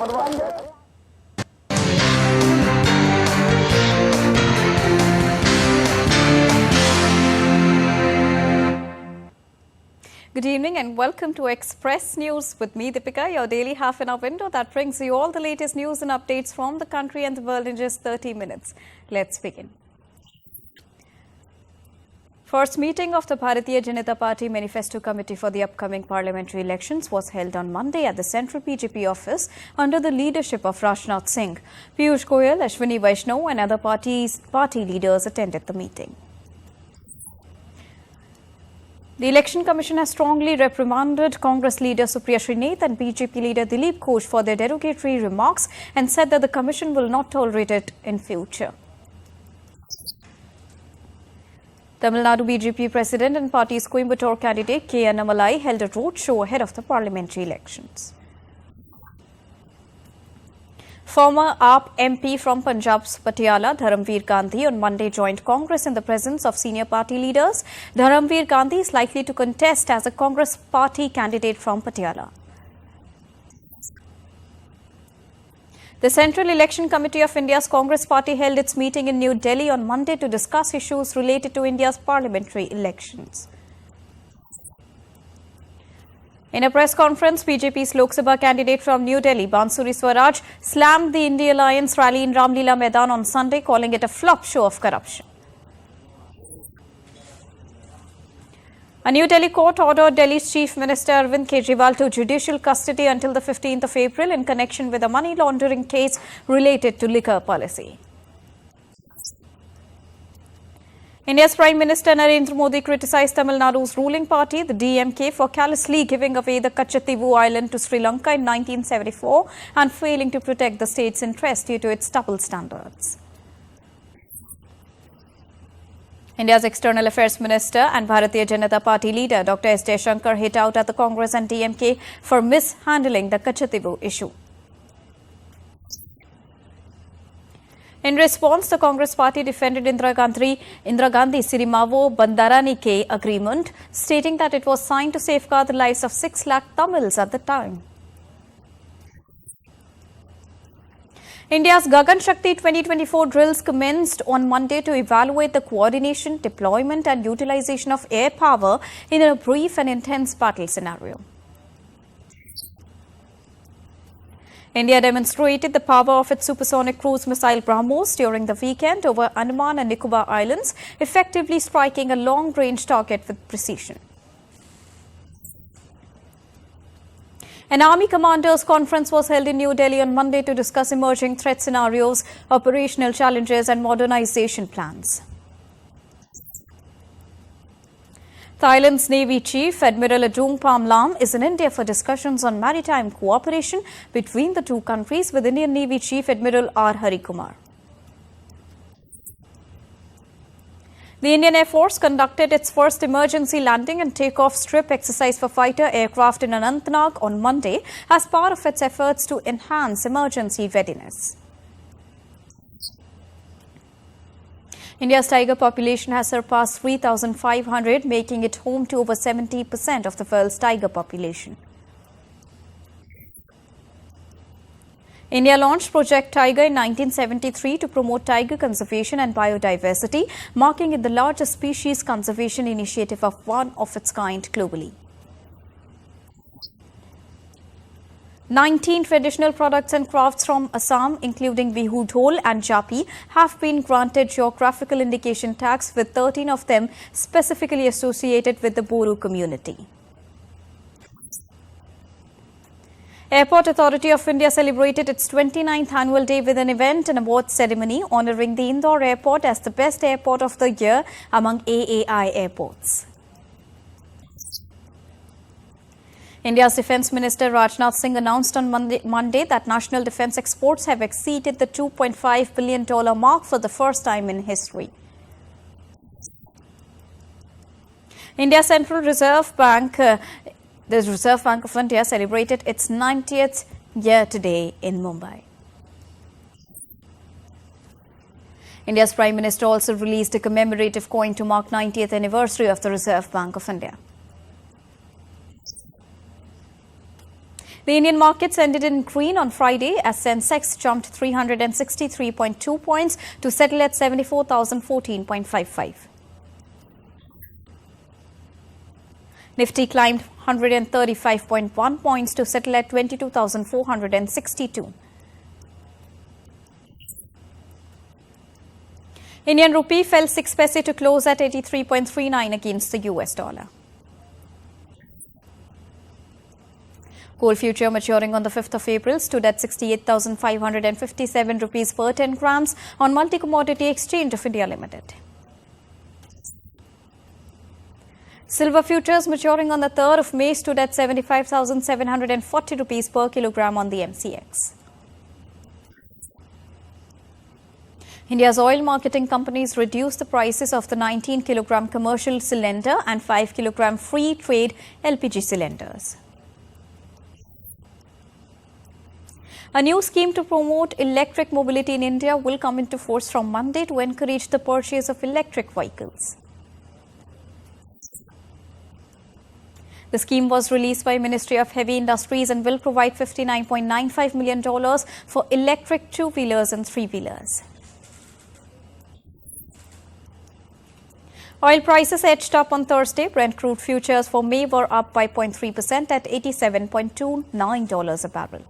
Good evening and welcome to Express News with me, Deepika, your daily half-an-hour window that brings you all the latest news and updates from the country and the world in just 30 minutes. Let's begin. First meeting of the Bharatiya Janata Party Manifesto Committee for the upcoming parliamentary elections was held on Monday at the Central BJP office under the leadership of Rajnath Singh. Piyush Goyal, Ashwini Vaishnav and other party leaders attended the meeting. The Election Commission has strongly reprimanded Congress leader Supriya Srinath and BJP leader Dilip Ghosh for their derogatory remarks and said that the Commission will not tolerate it in future. Tamil Nadu BJP President and party's Coimbatore candidate K. Annamalai held a roadshow ahead of the parliamentary elections. Former AAP MP from Punjab's Patiala, Dharamveer Gandhi, on Monday joined Congress in the presence of senior party leaders. Dharamveer Gandhi is likely to contest as a Congress party candidate from Patiala. The Central Election Committee of India's Congress Party held its meeting in New Delhi on Monday to discuss issues related to India's parliamentary elections. In a press conference, BJP's Lok Sabha candidate from New Delhi, Bansuri Swaraj, slammed the India Alliance rally in Ramlila Maidan on Sunday, calling it a flop show of corruption. A New Delhi court ordered Delhi's Chief Minister Arvind Kejriwal to judicial custody until the 15th of April in connection with a money laundering case related to liquor policy. India's Prime Minister Narendra Modi criticized Tamil Nadu's ruling party, the DMK, for callously giving away the Kachativu island to Sri Lanka in 1974 and failing to protect the state's interest due to its double standards. India's External Affairs Minister and Bharatiya Janata Party leader Dr. S. Jaishankar hit out at the Congress and DMK for mishandling the Kachativu issue. In response, the Congress party defended Indira Gandhi Sirimavo Bandaranike agreement, stating that it was signed to safeguard the lives of 6 lakh Tamils at the time. India's Gagan Shakti 2024 drills commenced on Monday to evaluate the coordination, deployment and utilization of air power in a brief and intense battle scenario. India demonstrated the power of its supersonic cruise missile BrahMos during the weekend over Andaman and Nicobar Islands, effectively striking a long-range target with precision. An Army Commanders Conference was held in New Delhi on Monday to discuss emerging threat scenarios, operational challenges and modernization plans. Thailand's Navy Chief Admiral Adung Pamlam is in India for discussions on maritime cooperation between the two countries with Indian Navy Chief Admiral R. Harikumar. The Indian Air Force conducted its first emergency landing and takeoff strip exercise for fighter aircraft in Anantnag on Monday as part of its efforts to enhance emergency readiness. India's tiger population has surpassed 3,500, making it home to over 70% of the world's tiger population. India launched Project Tiger in 1973 to promote tiger conservation and biodiversity, marking it the largest species conservation initiative of one of its kind globally. 19 traditional products and crafts from Assam, including Bihu Dhol and Japi, have been granted geographical indication tags, with 13 of them specifically associated with the Boru community. Airport Authority of India celebrated its 29th annual day with an event and awards ceremony honouring the Indore Airport as the best airport of the year among AAI airports. India's Defence Minister Rajnath Singh announced on Monday that national defence exports have exceeded the $2.5 billion mark for the first time in history. India's Central Reserve Bank, the Reserve Bank of India, celebrated its 90th year today in Mumbai. India's Prime Minister also released a commemorative coin to mark 90th anniversary of the Reserve Bank of India. The Indian markets ended in green on Friday as Sensex jumped 363.2 points to settle at 74,014.55. Nifty climbed 135.1 points to settle at 22,462. Indian rupee fell 6 paise to close at 83.39 against the US dollar. Gold future maturing on the 5th of April stood at 68,557 rupees per 10 grams on Multi-Commodity Exchange of India Limited. Silver futures maturing on the 3rd of May stood at 75,740 rupees per kilogram on the MCX. India's oil marketing companies reduced the prices of the 19-kilogram commercial cylinder and 5-kilogram free trade LPG cylinders. A new scheme to promote electric mobility in India will come into force from Monday to encourage the purchase of electric vehicles. The scheme was released by Ministry of Heavy Industries and will provide $59.95 million for electric two-wheelers and three-wheelers. Oil prices edged up on Thursday. Brent crude futures for May were up by 0.3% at $87.29 a barrel.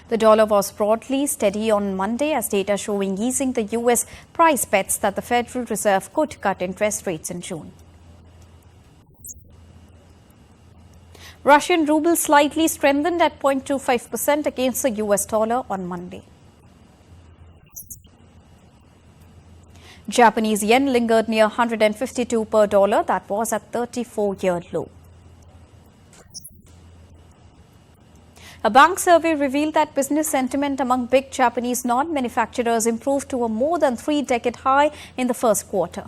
The dollar was broadly steady on Monday as data showing easing the U.S. price bets that the Federal Reserve could cut interest rates in June. Russian ruble slightly strengthened at 0.25% against the US dollar on Monday. Japanese yen lingered near 152 per dollar, that was at 34-year low. A bank survey revealed that business sentiment among big Japanese non-manufacturers improved to a more than 3-decade high in the first quarter.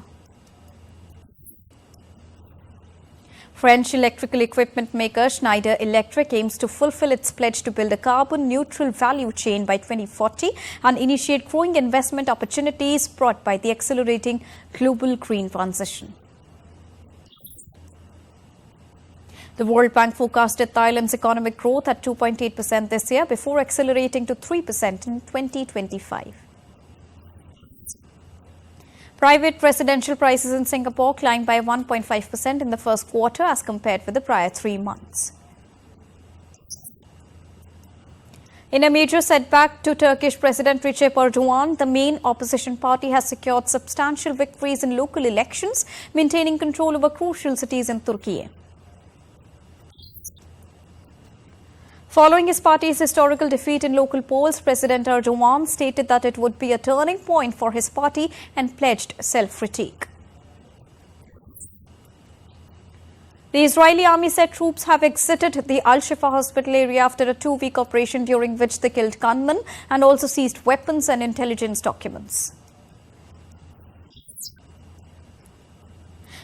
French electrical equipment maker Schneider Electric aims to fulfill its pledge to build a carbon-neutral value chain by 2040 and initiate growing investment opportunities brought by the accelerating global green transition. The World Bank forecasted Thailand's economic growth at 2.8% this year before accelerating to 3% in 2025. Private residential prices in Singapore climbed by 1.5% in the first quarter as compared with the prior 3 months. In a major setback to Turkish President Recep Erdogan, the main opposition party has secured substantial victories in local elections, maintaining control over crucial cities in Turkey. Following his party's historical defeat in local polls, President Erdogan stated that it would be a turning point for his party and pledged self-critique. The Israeli army said troops have exited the Al-Shifa hospital area after a 2-week operation during which they killed gunmen and also seized weapons and intelligence documents.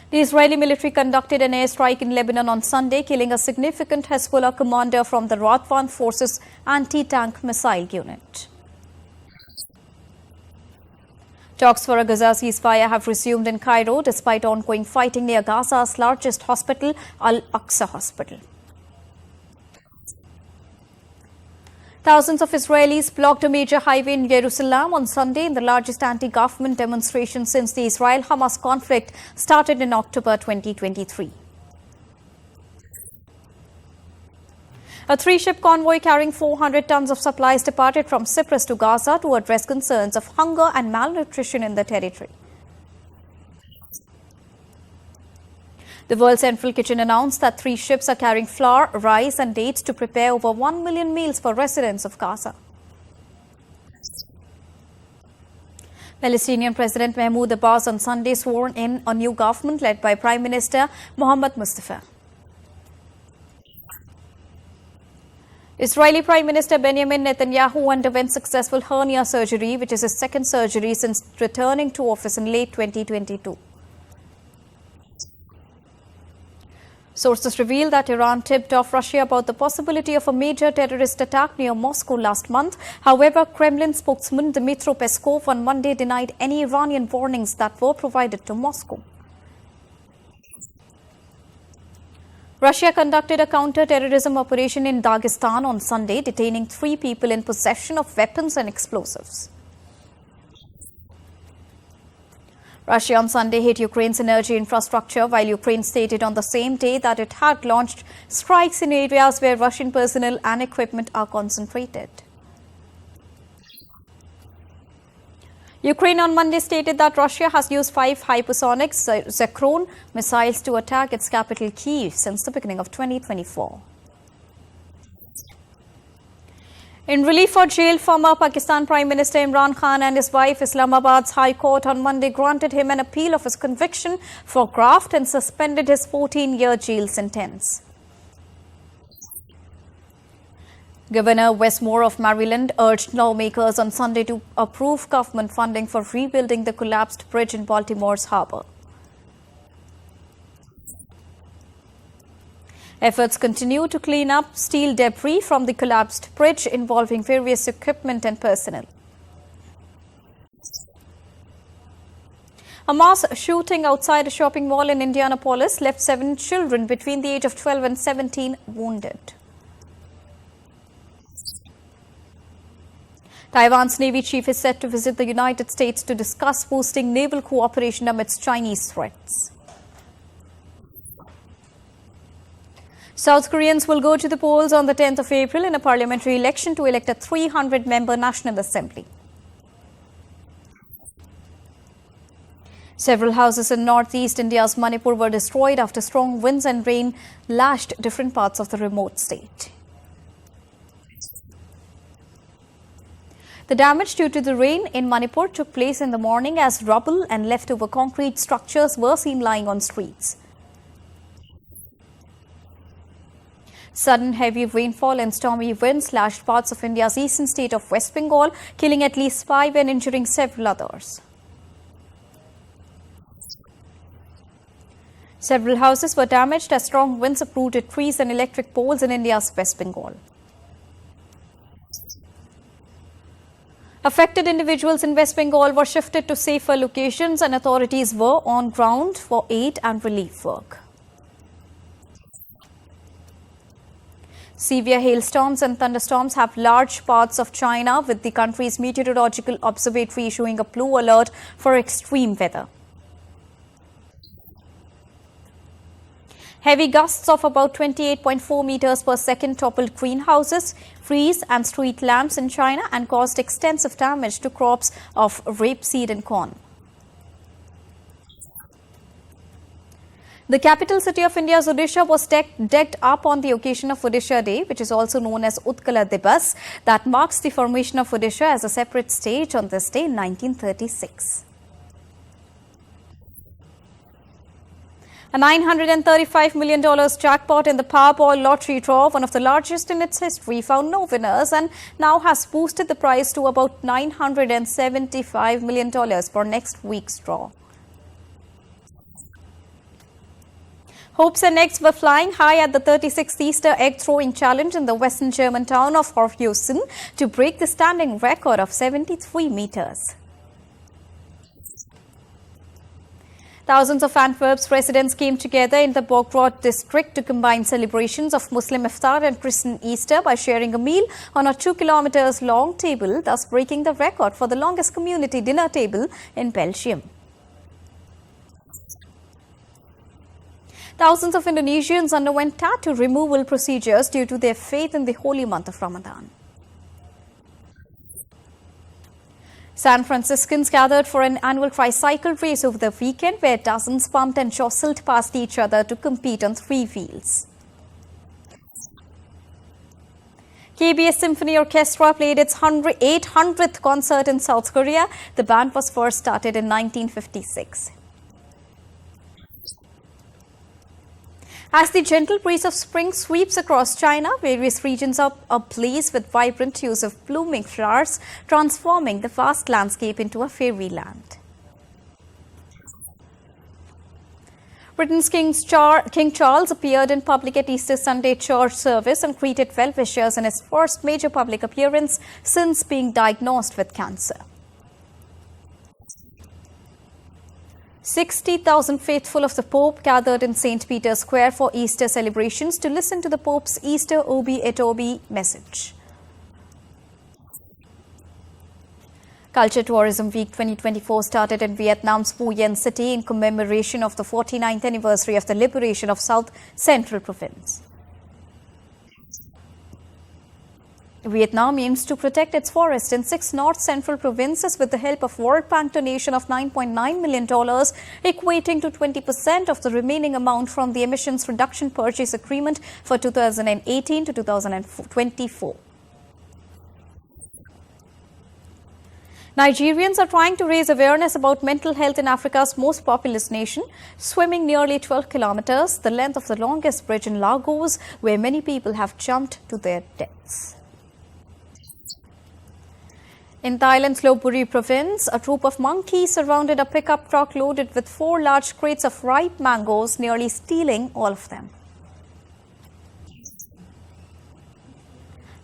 The Israeli military conducted an airstrike in Lebanon on Sunday, killing a significant Hezbollah commander from the Radwan Forces anti-tank missile unit. Talks for a Gaza ceasefire have resumed in Cairo despite ongoing fighting near Gaza's largest hospital, Al-Aqsa Hospital. Thousands of Israelis blocked a major highway in Jerusalem on Sunday in the largest anti-government demonstration since the Israel-Hamas conflict started in October 2023. A 3-ship convoy carrying 400 tons of supplies departed from Cyprus to Gaza to address concerns of hunger and malnutrition in the territory. The World Central Kitchen announced that 3 ships are carrying flour, rice and dates to prepare over 1 million meals for residents of Gaza. Palestinian President Mahmoud Abbas on Sunday sworn in a new government led by Prime Minister Mohammad Mustafa. Israeli Prime Minister Benjamin Netanyahu underwent successful hernia surgery, which is his second surgery since returning to office in late 2022. Sources reveal that Iran tipped off Russia about the possibility of a major terrorist attack near Moscow last month. However, Kremlin spokesman Dmitry Peskov on Monday denied any Iranian warnings that were provided to Moscow. Russia conducted a counter-terrorism operation in Dagestan on Sunday, detaining 3 people in possession of weapons and explosives. Russia on Sunday hit Ukraine's energy infrastructure, while Ukraine stated on the same day that it had launched strikes in areas where Russian personnel and equipment are concentrated. Ukraine on Monday stated that Russia has used 5 hypersonic Zakron missiles to attack its capital Kyiv since the beginning of 2024. In relief for jailed former Pakistan Prime Minister Imran Khan and his wife, Islamabad's High Court on Monday granted him an appeal of his conviction for graft and suspended his 14-year jail sentence. Governor Wes Moore of Maryland urged lawmakers on Sunday to approve government funding for rebuilding the collapsed bridge in Baltimore's harbor. Efforts continue to clean up steel debris from the collapsed bridge, involving various equipment and personnel. A mass shooting outside a shopping mall in Indianapolis left 7 children between the age of 12 and 17 wounded. Taiwan's Navy chief is set to visit the United States to discuss boosting naval cooperation amidst Chinese threats. South Koreans will go to the polls on the 10th of April in a parliamentary election to elect a 300-member National Assembly. Several houses in northeast India's Manipur were destroyed after strong winds and rain lashed different parts of the remote state. The damage due to the rain in Manipur took place in the morning as rubble and leftover concrete structures were seen lying on streets. Sudden heavy rainfall and stormy winds lashed parts of India's eastern state of West Bengal, killing at least 5 and injuring several others. Several houses were damaged as strong winds uprooted trees and electric poles in India's West Bengal. Affected individuals in West Bengal were shifted to safer locations and authorities were on ground for aid and relief work. Severe hailstorms and thunderstorms have large parts of China, with the country's meteorological observatory issuing a blue alert for extreme weather. Heavy gusts of about 28.4 meters per second toppled greenhouses, trees and street lamps in China and caused extensive damage to crops of rapeseed and corn. The capital city of India's Odisha was decked up on the occasion of Odisha Day, which is also known as Utkala Divas, that marks the formation of Odisha as a separate state on this day in 1936. A $935 million jackpot in the Powerball lottery draw, one of the largest in its history, found no winners and now has boosted the prize to about $975 million for next week's draw. Hopes and eggs were flying high at the 36th Easter egg throwing challenge in the western German town of Horhausen to break the standing record of 73 meters. Thousands of Antwerp's residents came together in the Bogrod district to combine celebrations of Muslim Iftar and Christian Easter by sharing a meal on a 2 kilometers long table, thus breaking the record for the longest community dinner table in Belgium. Thousands of Indonesians underwent tattoo removal procedures due to their faith in the holy month of Ramadan. San Franciscans gathered for an annual tricycle race over the weekend where dozens bumped and jostled past each other to compete on 3 wheels. KBS Symphony Orchestra played its 800th concert in South Korea. The band was first started in 1956. As the gentle breeze of spring sweeps across China, various regions are ablaze with vibrant hues of blooming flowers, transforming the vast landscape into a fairyland. Britain's King Charles appeared in public at Easter Sunday church service and greeted well-wishers in his first major public appearance since being diagnosed with cancer. 60,000 faithful of the Pope gathered in St. Peter's Square for Easter celebrations to listen to the Pope's Easter Obi et Orbi message. Culture Tourism Week 2024 started in Vietnam's Phu Yen city in commemoration of the 49th anniversary of the liberation of South Central Province. Vietnam aims to protect its forests in 6 north-central provinces with the help of World Bank donation of $9.9 million, equating to 20% of the remaining amount from the Emissions Reduction Purchase Agreement for 2018 to 2024. Nigerians are trying to raise awareness about mental health in Africa's most populous nation, swimming nearly 12 kilometers, the length of the longest bridge in Lagos, where many people have jumped to their deaths. In Thailand's Lopburi province, a troop of monkeys surrounded a pickup truck loaded with 4 large crates of ripe mangoes, nearly stealing all of them.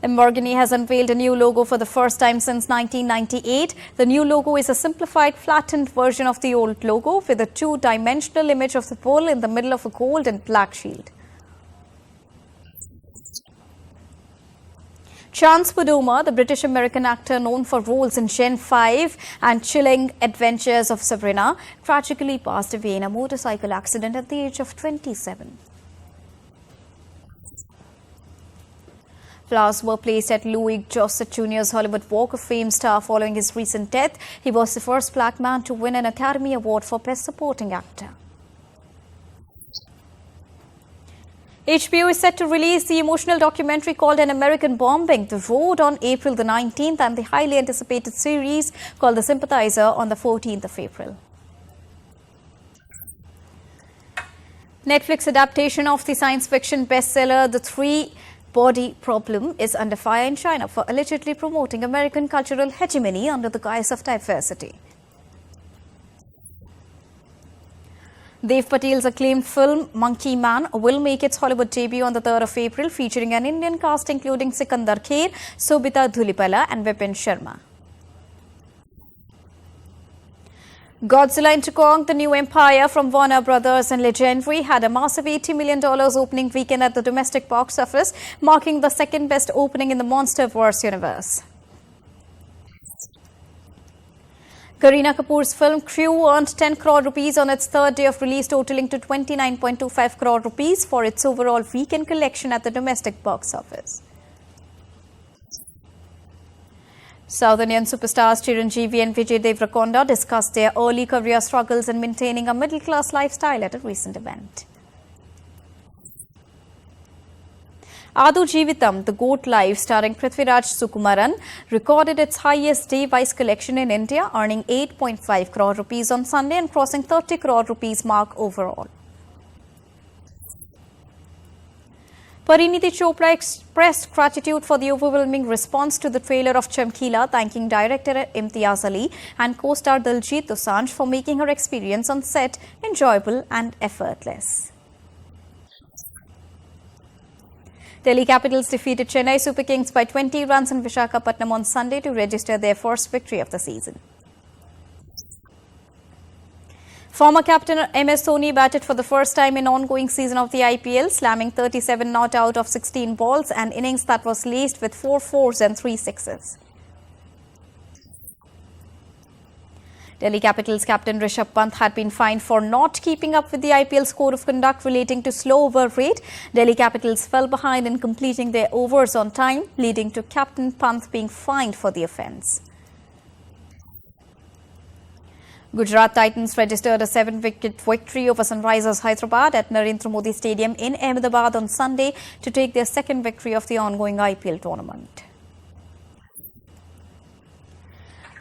Lamborghini has unveiled a new logo for the first time since 1998. The new logo is a simplified, flattened version of the old logo with a 2-dimensional image of the bull in the middle of a gold and black shield. Chance Padoma, the British-American actor known for roles in Gen 5 and Chilling Adventures of Sabrina, tragically passed away in a motorcycle accident at the age of 27. Flowers were placed at Louis Gossett Jr.'s Hollywood Walk of Fame star following his recent death. He was the first black man to win an Academy Award for Best Supporting Actor. HBO is set to release the emotional documentary called An American Bombing, The Road on April the 19th and the highly anticipated series called The Sympathizer on the 14th of April. Netflix adaptation of the science fiction bestseller The Three-Body Problem is under fire in China for allegedly promoting American cultural hegemony under the guise of diversity. Dev Patel's acclaimed film Monkey Man will make its Hollywood debut on the 3rd of April, featuring an Indian cast including Sikandar Kher, Sobita Dhulipala and Vipin Sharma. Godzilla into Kong, the New Empire from Warner Brothers and Legendary had a massive $80 million opening weekend at the domestic box office, marking the second best opening in the MonsterVerse universe. Kareena Kapoor's film Crew earned 10 crore rupees on its third day of release, totaling to 29.25 crore rupees for its overall weekend collection at the domestic box office. South Indian superstars Chiranjeevi and Vijay Deverakonda discussed their early career struggles in maintaining a middle-class lifestyle at a recent event. Adu Jeevitam, The Goat Life, starring Prithviraj Sukumaran, recorded its highest day-wise collection in India, earning 8.5 crore rupees on Sunday and crossing 30 crore rupees mark overall. Pariniti Chopra expressed gratitude for the overwhelming response to the trailer of Chamkila, thanking director Imtiaz Ali and co-star Diljit Dosanjh for making her experience on set enjoyable and effortless. Delhi Capitals defeated Chennai Super Kings by 20 runs in Visakhapatnam on Sunday to register their first victory of the season. Former captain MS Dhoni batted for the first time in ongoing season of the IPL, slamming 37 not out of 16 balls, an innings that was laced with 4 fours and 3 sixes. Delhi Capitals captain Rishabh Pant had been fined for not keeping up with the IPL's code of conduct relating to slow over rate. Delhi Capitals fell behind in completing their overs on time, leading to Captain Pant being fined for the offence. Gujarat Titans registered a 7-wicket victory over Sunrisers Hyderabad at Narendra Modi Stadium in Ahmedabad on Sunday to take their second victory of the ongoing IPL tournament.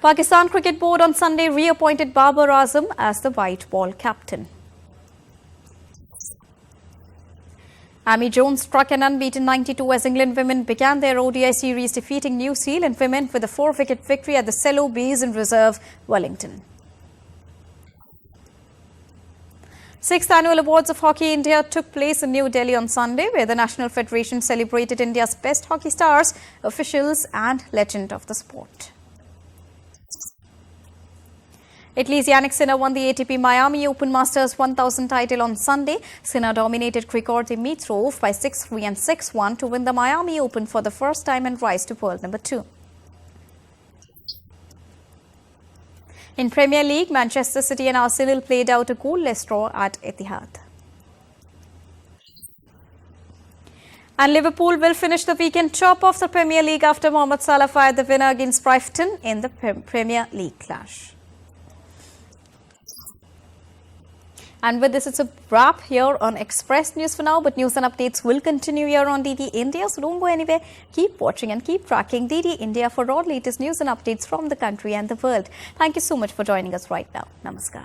Pakistan Cricket Board on Sunday reappointed Babar Azam as the white ball captain. Amy Jones struck an unbeaten 92 as England women began their ODI series, defeating New Zealand women with a 4-wicket victory at the Cello Basin Reserve, Wellington. 6th Annual Awards of Hockey India took place in New Delhi on Sunday, where the National Federation celebrated India's best hockey stars, officials and legend of the sport. Italy's Yannick Sinner won the ATP Miami Open Masters 1000 title on Sunday. Sinner dominated Grigor Dimitrov by 6-3 and 6-1 to win the Miami Open for the first time and rise to world number 2. In Premier League, Manchester City and Arsenal played out a goalless draw at Etihad. And Liverpool will finish the weekend top of the Premier League after Mohamed Salah fired the winner against Brighton in the Premier League clash. And with this, it's a wrap here on Express News for now. But news and updates will continue here on DD India. So don't go anywhere. Keep watching and keep tracking DD India for all latest news and updates from the country and the world. Thank you so much for joining us right now. Namaskar.